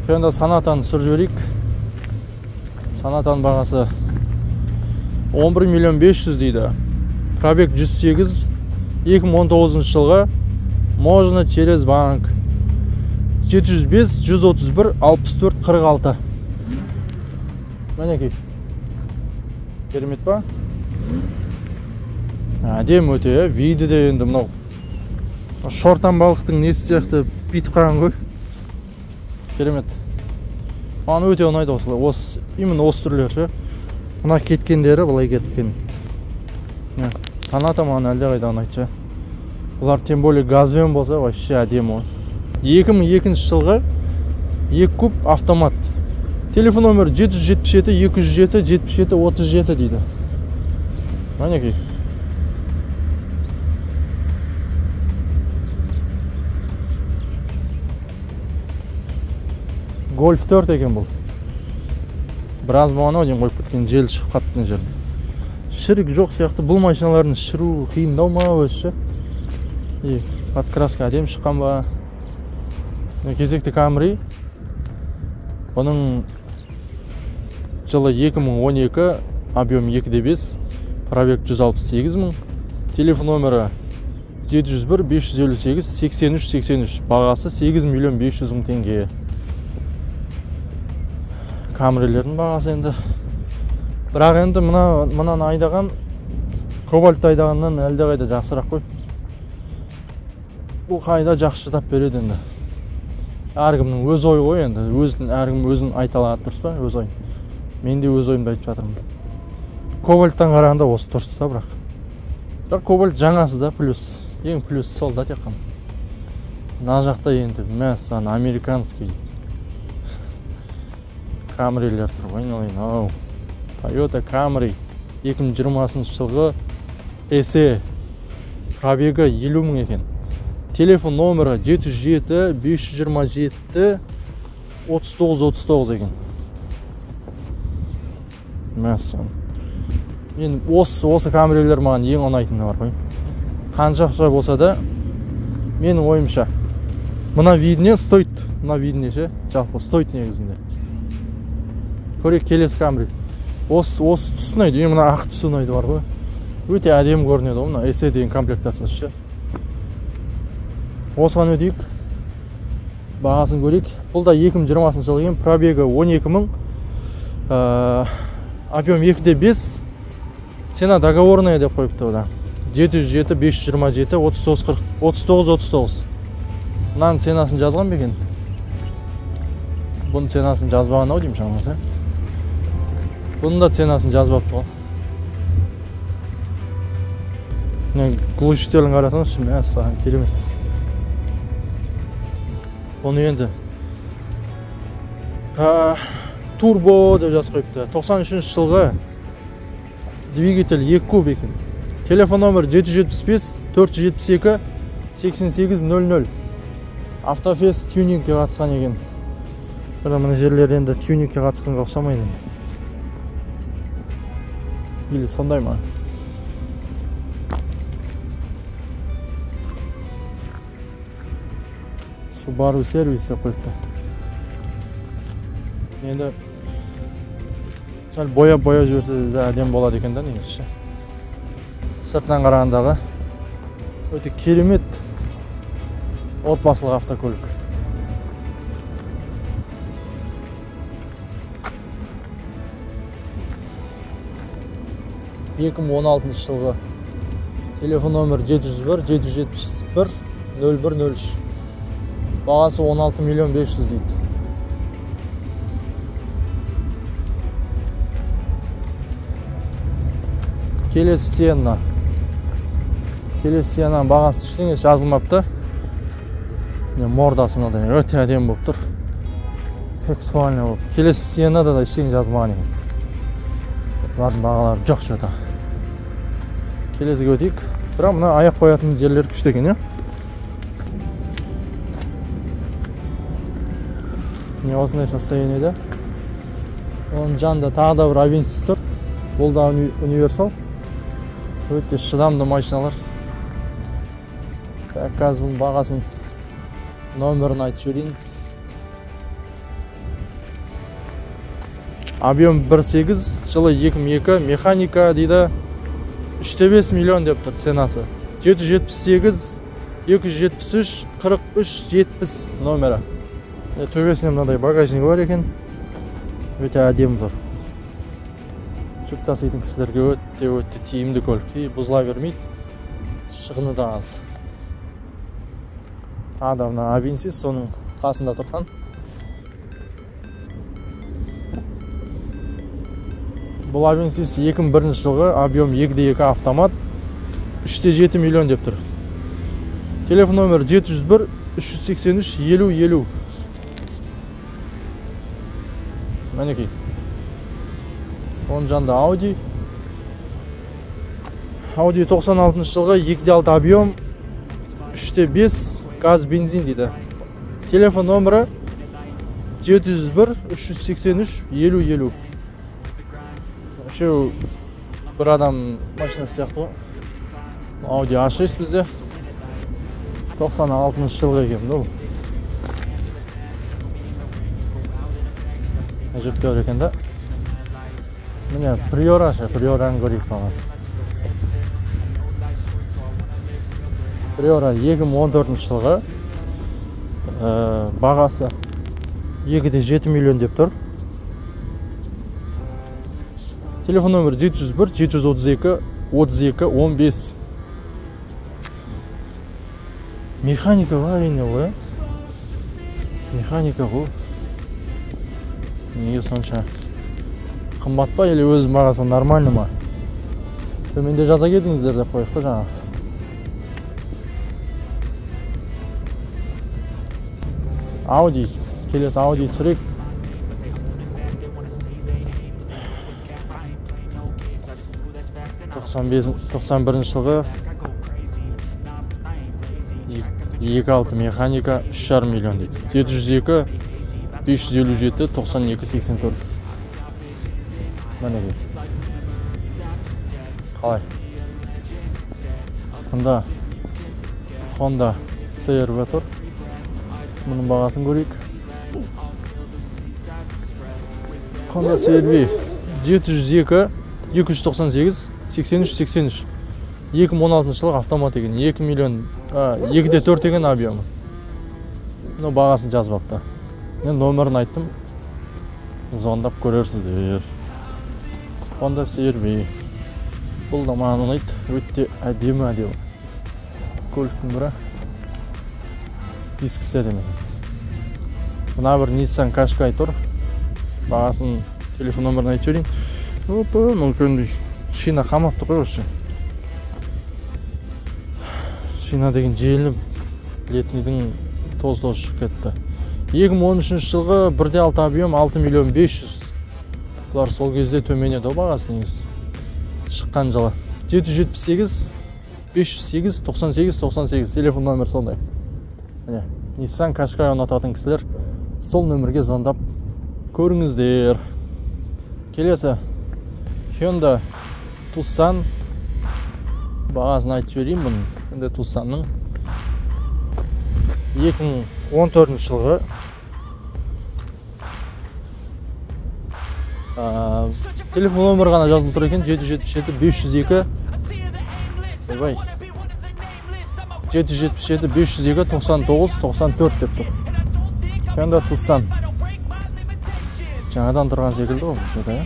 Hyundai Sonata'ны түсіріп жіберейік. Sonata'ның бағасы 11 миллион 500 дейді. Пробег 108, 2019 жылғы. Можно через банк. 705 131 64 46. Мінекей. Керемет па? Әдем өте, виді де енді мынау. Шортан балықтың несі сияқты бүйтіп қалған ғой. Керемет. Маған өте ұнайды осылай. Именно осы түрлер ше. Мына кеткендері былай кеткен. Sonata маған әлде қайда ұнайды ше. Бұлар тем более газбен болса вообще әдемі ғой. 2002 жылғы 2 куб автомат. Телефон номер 777 207 77 37 дейді. Мінекей. Golf 4 екен бұл. Біраз болған дейін қойып кеткен, жел шығып қаттың жер. Шірік жоқ сияқты, бұл машиналардың шіру қиындау ма өзі. Подкраска әдем шыққан ба. Кезекті Camry. Бұның жылы 2012, объем 2.5, пробег 168 мың. Телефон номері 701 558 83 83. Бағасы 8 миллион 500 мың теңге. Камрилердің бағасы енді. Бірақ енді мұнан айдаған, кобальт айдағаннан әлде қайда жақсырақ қой. Бұл қайда жақсы шыдап береді енді. Әркімнің өз ойы ғой енді. Әркім өзін айта алады, дұрыс па? Өз ой. Мен де өз ойымды айтып жатырмын. Кобальттан қарағанда осы дұрыс та бірақ. Бірақ кобальт жаңасы да плюс. Ең плюс сол да тек қана. Мына жақта енді мәссаған американский Camry'лер тұр ғой, айналайын. Toyota Camry 2020 жылғы SE. Пробегі 50 мың екен. Телефон номері 707 527 39 39 екен. Мәссаған. Мен осы Camry'лер маған ең ұнайтыны бар ғой. Қанша ақша болса да, менің ойымша, мына видіне стоит. Мына видіне ше, жалпы стоит негізінде. Көрек келесі Camry. Осы түсі ұнайды, мына ақ түсі ұнайды бар ғой. Өте әдемі көрінеді ғой, мына SE деген комплектациясы ше. Осыған өтейік. Бағасын көрейік. Бұл да 2020 жылғы ең, пробегі 12 мың. Объем 2.5. Цена договорная деп қойыпты бұда. 707 527 39 39. Мұның ценасын жазған бекен. Бұның ценасын жазбаған ау деймін шамасы. Бұның да ценасын жазбапты ғой. Глушителін қарасаңызшы, мәссаған керемет. Оны енді турбо деп жазып қойыпты. 93 жылғы двигатель 2 куб екен. Телефон номер 775 472 8800. Автофест тюнингке қатысқан екен. Бірақ мына жерлер енді тюнингке қатысқанға ұқсамайды. Или сондай ма? Subaru сервис деп қойыпты. Енді сәл бояп жіберсе әдем болады екен да негізі. Сыртынан қарағандағы өте керемет отбасылық автокөлік. Екі мың 16 жылғы телефон номер 701 771 0103. Бағасы 16 миллион 500 дейді. Келесі Sienna. Келесі Siennaның бағасы ештеңе жазылмапты. Мордасы мынадай өте әдемі болып тұр. Сексуальный болып. Келесі Sienna'да да ештеңе жазылмаған екен. Бұлардың бағалары жоқ жота. Келесіге өтейік. Бірақ мына аяқ қоятын жерлер күшті екен, Не осындай состояниеде. Оның жанында тағы да бір Avensis тұр. Бұл да универсал. Өте шыдамды машиналар. Қазір бұның бағасын номерін айтып жіберейін. Объем 1.8, жылы 2002, механика дейді 3,5 миллион деп тұр ценасы. 778, 273, 43, 70 номері. Төбесіне мынадай багажник бар екен. Өте әдемі бар. Жүк таситын кісілерге өте тиімді көлік. Бұзыла бермейді. Шығыны да аз. Адамна Авенсис соның қасында тұрған. Бұл Авенсис 2001 жылғы, объем 2.2 автомат, 3,7 миллион деп тұр. Телефон номер 701 383 50 50. Мәнекей. Оның жанында Audi. Audi 96 жылғы, 2.6 объем, 3,5 газ бензин дейді. Телефон номері 701 383 50 50. Үшеу бір адам машинасы сияқты. Audi A6 бізде 96 жылғы екен бұл. Әжептеуір екен да. Міне Приораны көрейік бағасы. Приора 2014 жылғы, бағасы 2,7 миллион деп тұр. Телефон номер 701 732 32 15. Механика бар әрине ғой. Механика ғой. Неге сонша қымбат па, или өз бағасы нормально ма? Төменде жаза кетіңіздер деп қойық та жаңа. Audi, келесі Audi түсірек. 91 жылғы, 2.6 механика, 3,5 миллион дейді. 702 557 92 84. Мәнеге. Қалай? Honda CR-V тұр. Мұның бағасын көрейік. Honda CR-V 702 298 83 83. 2016 жылғы автомат екен. 2 миллион, 2,4 деген объемы. Бағасын жазбапты. Мен номерін айттым. Звондап көрерсіздер. Honda CR-V. Бұл да маған ұнайды. Өте әдемі. Көліктің бірі. Дискісі әдемі. Мына бір Nissan Qashqai тұр. Бағасын, телефон номерін айтып жіберейін. Опа, мүмкіндей. Шина қамапты қой осы. Шина деген желініп, летнийдің тоз-тоз шығып кетті. 2013 жылғы 1.6 объем 6 миллион 500. Бұлар сол кезде төменеді о бағасы негіз. Шыққан жылы. 778 508 98 98. Телефон номер сондай. Nissan Qashqai ұнататын кісілер сол нөмірге звондап көріңіздер. Келесі Hyundai Tucson. Бағасын айтып жіберейін бұның. Hyundai Tucsonның 2014 жылғы, телефон номері ғана жазылып тұр екен. 777 502 777 502 99 94 деп тұр. Hyundai Tucson. Жаңадан тұрған секілді ғой бұл жерде.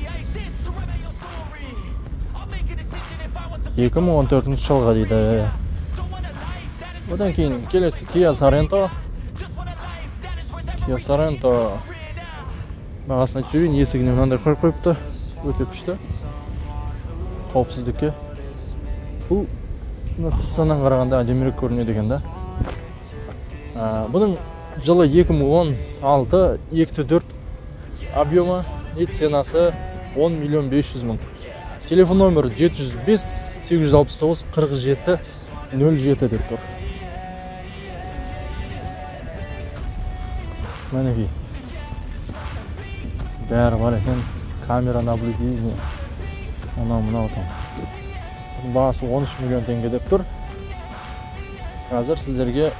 2014 жылға дейді. Одан кейін келесі Kia Sorento. Kia Sorento бағасын айтып жіберейін. Есігіне мынандай қойып қойыпты. Өте күшті. Қауіпсіздікке. Бұл Tucsonнан қарағанда әдемірек көрінеді екен да. Бұның жылы 2016, 2.4 объемы, ценасы 10 миллион 500 мың. Телефон номері 705 869 47 07 деп тұр. Мәнеки. Бәрі бар екен. Камера наблюдение. Мынау там. Бағасы 13 миллион теңге деп тұр. Қазір сіздерге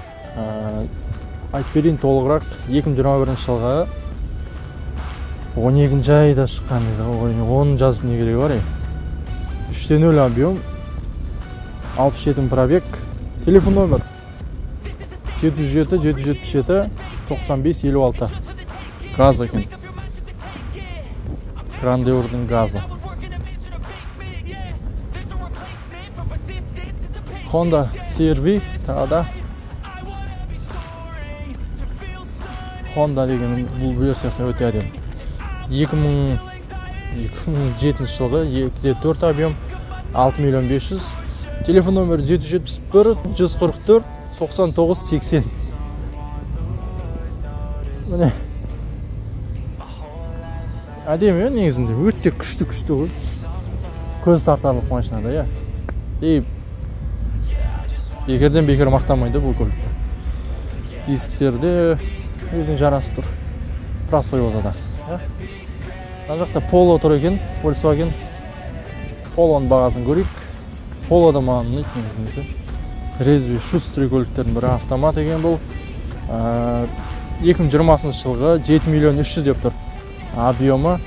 айтып берейін толығырақ. 2021 жылғы 12 айда шыққан дейді. Ой, оны жазып не керегі бар? 3.0 объем, 67 пробег. Телефон номер 707 777 95 56. Газ екен. Grandeur-дың газы. Honda CR-V тағы да. Honda деген бұл версиясы өте әдемі. 2007 жылғы 2.4 объем, 6 миллион 500. Телефон номер 771 144 99 80. Міне. Әдемі негізінде өте күшті ғой. Көз тартарлық машинада, иә. И бекерден бекер мақтамайды бұл көлікті. Дисіктерде өзің жарасып тұр. Простой болса да. Мына жақта Polo тұр екен, Volkswagen. Polo'ның бағасын көрейік. Polo'да маған ұнайды. Резвий шустрый көліктердің бірі автомат екен бұл. 2020 жылғы 7 миллион 300 деп тұр. Объемы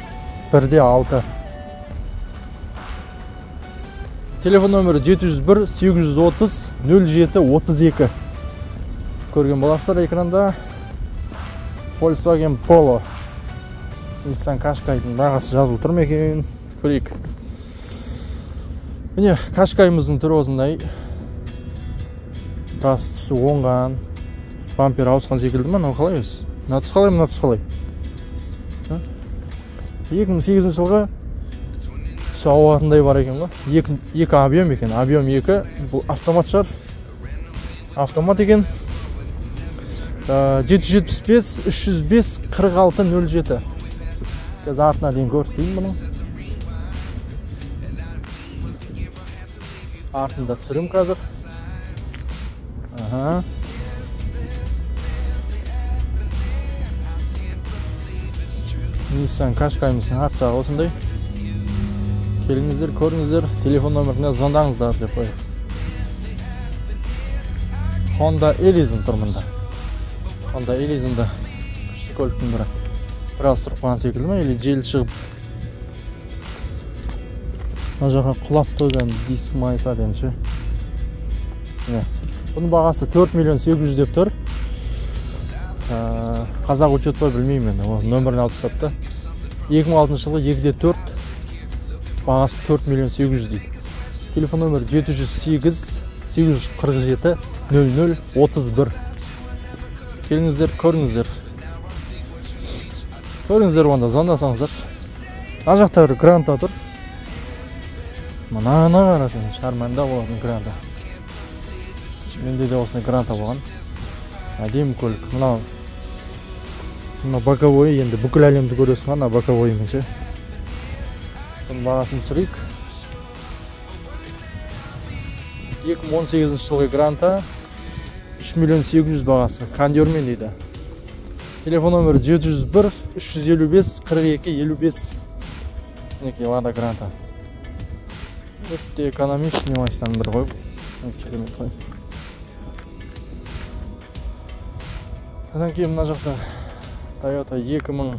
1.6. Телефон номері 701 830 07 32. Көрген боларсыздар экранда. Volkswagen Polo. Nissan Qashqai'дың бағасы жазылып тұр ма екен? Көрейік. Міне, Qashqai'мыздың түрі осындай. Біраз түсі оңған. Бампер ауысқан секілді ма? Мынау қалай өзі? Мына тұс қалай, мына тұс қалай? 2008 жылғы түсі ауатындай бар екен ғой. Екі объем екен. Объем 2. Бұл автомат шығар. Автомат екен. 775 305 46 07. Қазір артына дейін көрсетейін бұның. Артында түсірім қазір. Nissan Qashqai'мыздың арт жағы осындай. Келіңіздер, көріңіздер, телефон номеріне звондаңыздар деп қойып. Honda Elysium тұр мұнда. Honda Elysium'да күшті көліктің бірі. Біраз тұрып қалған секілді ме, или жел шығып. Мына жаққа құлап тұрған диск майса денші. Бұның бағасы 4 миллион 800 деп тұр. Қазақ учет бай білмеймін, нөмірін алып тастапты. 2006 жылғы 2.4, бағасы 4 миллион 800 дейді. Телефон номер 708 847 00 31. Келіңіздер, көріңіздер. Көріңіздер онда, звондасаңыздар. Ана жақта бір Гранта тұр. Мына қарасын, шарманда болатын Гранта. Менде де осындай Гранта болған. Әдемі көлік. Мына боковой, енді бүкіл әлемді көресің, ана боковой емесе. Бұның бағасын түсірейік. 2018 жылғы Гранта 3 миллион 800 бағасы. Кондермен дейді. Телефон номері 701 355 42 55. Мінекей Лада Гранта. Өтте экономичный машинаның бір қойып. Керемет қой. Одан кейін мына жақта Toyota 2000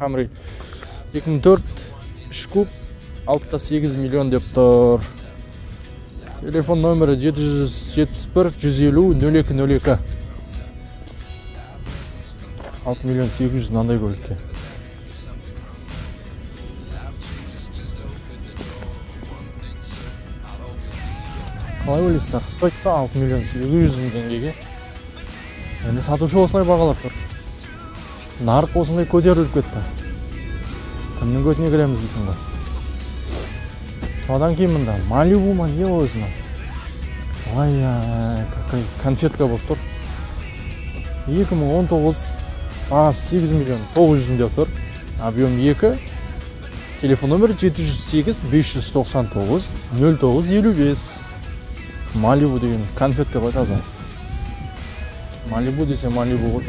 Camry 2004 3 куб 6.8 миллион деп тұр. Телефон номері 771 150 0202. 6 миллион 800 мынандай көлікте. Қалай ойлайсыздар? Стоит па 6 миллион 800 теңгеге? Енді сатушы осылай бағалап тұр. Нарық осындай көтеріліп кетті. Кімнің көтіне кіреміз дейсің ғой. Одан кейін мында Malibu ма не өзінің? Ай, какой конфетка болып тұр. 2019 8 миллион 900 деп тұр. Объем 2. Телефон номері 708 599 0955. Malibu деген конфетка ғой таза. Malibu десе Malibu ғой.